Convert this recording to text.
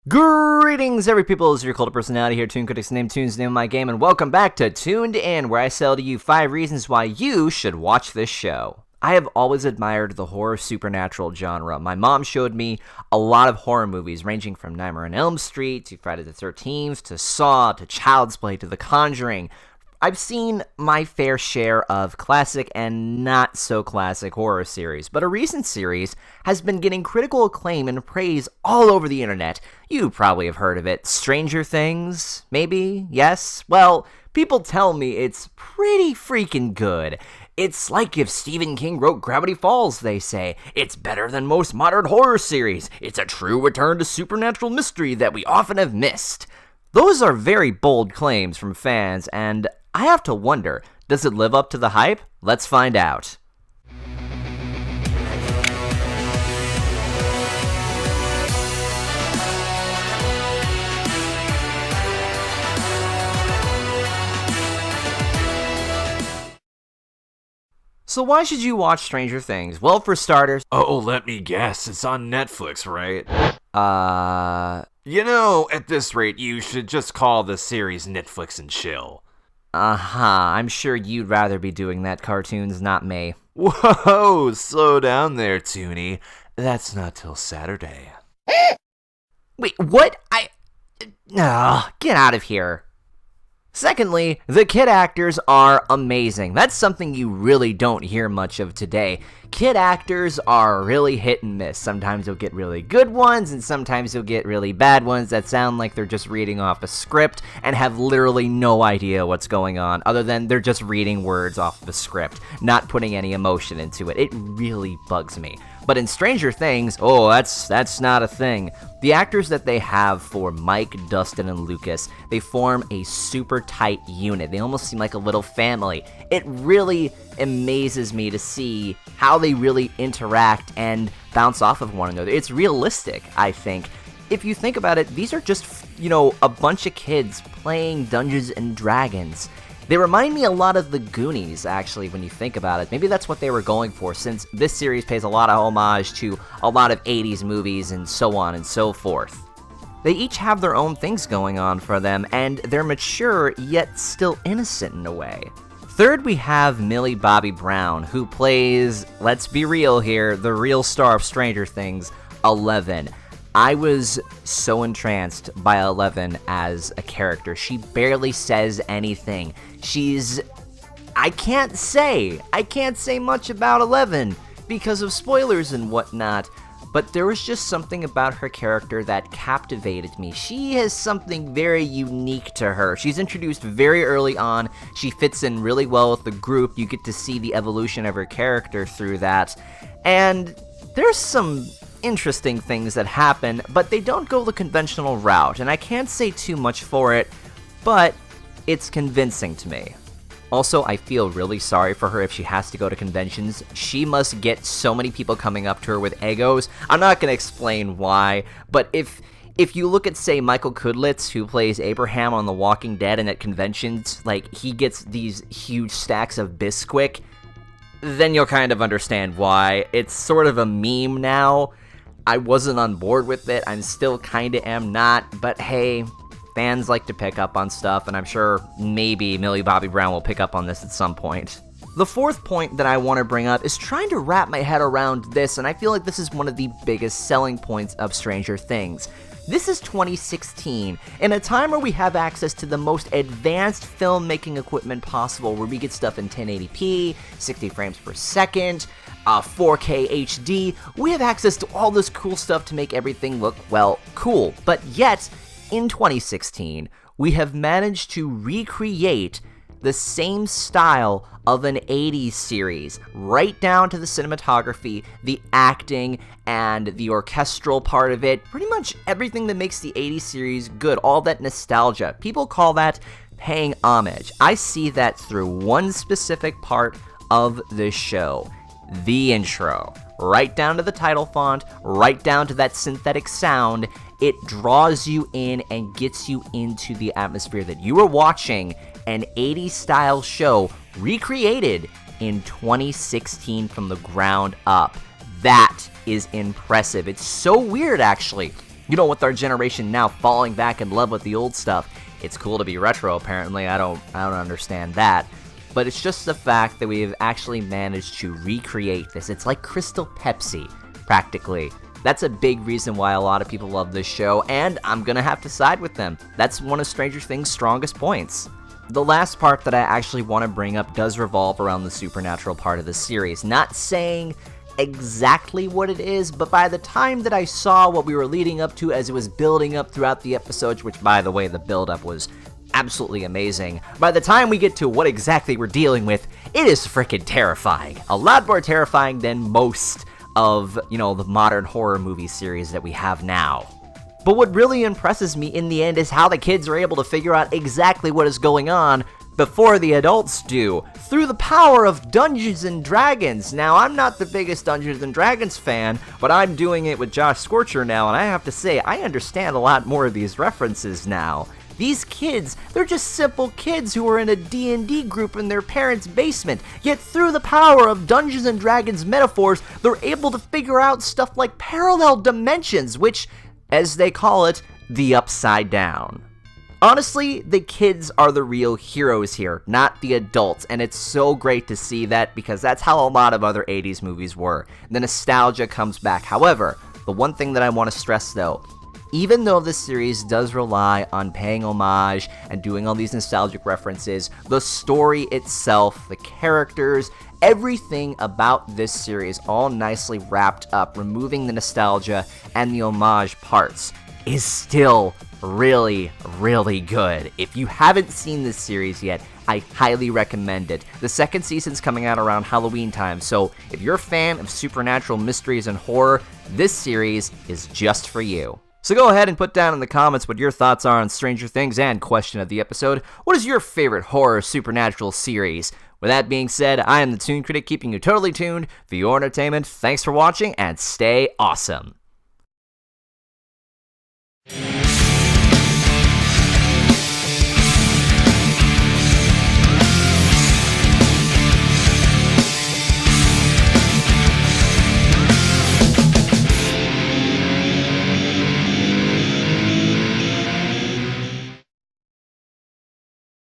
Greetings, every people. This is your cult of personality here, ToonKritic's name, Toon's name of my game, and welcome back to Tooned In, where I sell to you 5 reasons why you should watch this show. I have always admired the horror supernatural genre. My mom showed me a lot of horror movies, ranging from Nightmare on Elm Street, to Friday the 13th, to Saw, to Child's Play, to The Conjuring. I've seen my fair share of classic and not so classic horror series, but a recent series has been getting critical acclaim and praise all over the internet. You probably have heard of it. Stranger Things? Maybe? Yes? Well, people tell me it's pretty freaking good. It's like if Stephen King wrote Gravity Falls, they say. It's better than most modern horror series. It's a true return to supernatural mystery that we often have missed. Those are very bold claims from fans, and I have to wonder, does it live up to the hype? Let's find out. So why should you watch Stranger Things? Well, for starters... Oh, let me guess. It's on Netflix, right? You know, at this rate, you should just call the series Netflix and chill. I'm sure you'd rather be doing that, cartoons, not me. Whoa, slow down there, Toonie. That's not till Saturday. Wait, what? Get out of here. Secondly, the kid actors are amazing. That's something you really don't hear much of today. Kid actors are really hit and miss. Sometimes you'll get really good ones, and sometimes you'll get really bad ones that sound like they're just reading off a script and have literally no idea what's going on, other than they're just reading words off of a script, not putting any emotion into it. It really bugs me. But in Stranger Things, that's not a thing. The actors that they have for Mike, Dustin, and Lucas, they form a super tight unit. They almost seem like a little family. It really amazes me to see how they really interact and bounce off of one another. It's realistic, I think. If you think about it, these are just, a bunch of kids playing Dungeons and Dragons. They remind me a lot of the Goonies, actually, when you think about it. Maybe that's what they were going for, since this series pays a lot of homage to a lot of 80s movies and so on and so forth. They each have their own things going on for them, and they're mature, yet still innocent in a way. Third, we have Millie Bobby Brown, who plays, let's be real here, the real star of Stranger Things, Eleven. I was so entranced by Eleven as a character. She barely says anything. I can't say much about Eleven because of spoilers and whatnot, but there was just something about her character that captivated me. She has something very unique to her. She's introduced very early on. She fits in really well with the group. You get to see the evolution of her character through that, and there's some interesting things that happen, but they don't go the conventional route, and I can't say too much for it, but it's convincing to me. Also, I feel really sorry for her if she has to go to conventions. She must get so many people coming up to her with egos. I'm not going to explain why, but if you look at, say, Michael Kudlitz, who plays Abraham on The Walking Dead, and at conventions, he gets these huge stacks of Bisquick, then you'll kind of understand why. It's sort of a meme now. I wasn't on board with it. I'm still kinda am not, but hey, fans like to pick up on stuff, and I'm sure maybe Millie Bobby Brown will pick up on this at some point. The fourth point that I want to bring up is trying to wrap my head around this, and I feel like this is one of the biggest selling points of Stranger Things. This is 2016, in a time where we have access to the most advanced filmmaking equipment possible, where we get stuff in 1080p, 60 frames per second, 4K HD. We have access to all this cool stuff to make everything look, well, cool. But yet, in 2016, we have managed to recreate the same style of an 80s series, right down to the cinematography, the acting, and the orchestral part of it. Pretty much everything that makes the 80s series good, all that nostalgia. People call that paying homage. I see that through one specific part of the show. The intro. Right down to the title font, right down to that synthetic sound, it draws you in and gets you into the atmosphere that you are watching an 80s style show recreated in 2016 from the ground up. That is impressive. It's so weird, actually. With our generation now falling back in love with the old stuff, it's cool to be retro, apparently. I don't understand that. But it's just the fact that we've actually managed to recreate this. It's like Crystal Pepsi, practically. That's a big reason why a lot of people love this show, and I'm gonna have to side with them. That's one of Stranger Things' strongest points. The last part that I actually want to bring up does revolve around the supernatural part of the series. Not saying exactly what it is, but by the time that I saw what we were leading up to as it was building up throughout the episodes, which by the way, the build-up was absolutely amazing, by the time we get to what exactly we're dealing with, it is freaking terrifying. A lot more terrifying than most of, the modern horror movie series that we have now. But what really impresses me in the end is how the kids are able to figure out exactly what is going on before the adults do, through the power of Dungeons and Dragons. Now, I'm not the biggest Dungeons and Dragons fan, but I'm doing it with Josh Scorcher now, and I have to say, I understand a lot more of these references now. These kids, they're just simple kids who are in a D&D group in their parents' basement, yet through the power of Dungeons and Dragons metaphors, they're able to figure out stuff like parallel dimensions, which, as they call it, the Upside Down. Honestly, the kids are the real heroes here, not the adults, and it's so great to see that because that's how a lot of other 80s movies were. The nostalgia comes back. However, the one thing that I want to stress though, even though this series does rely on paying homage and doing all these nostalgic references, the story itself, the characters, everything about this series all nicely wrapped up, removing the nostalgia and the homage parts, is still really, really good. If you haven't seen this series yet, I highly recommend it. The second season's coming out around Halloween time, so if you're a fan of supernatural mysteries and horror, this series is just for you. So go ahead and put down in the comments what your thoughts are on Stranger Things, and question of the episode, what is your favorite horror supernatural series? With that being said, I am the Toon Critic, keeping you totally tuned for your entertainment. Thanks for watching, and stay awesome.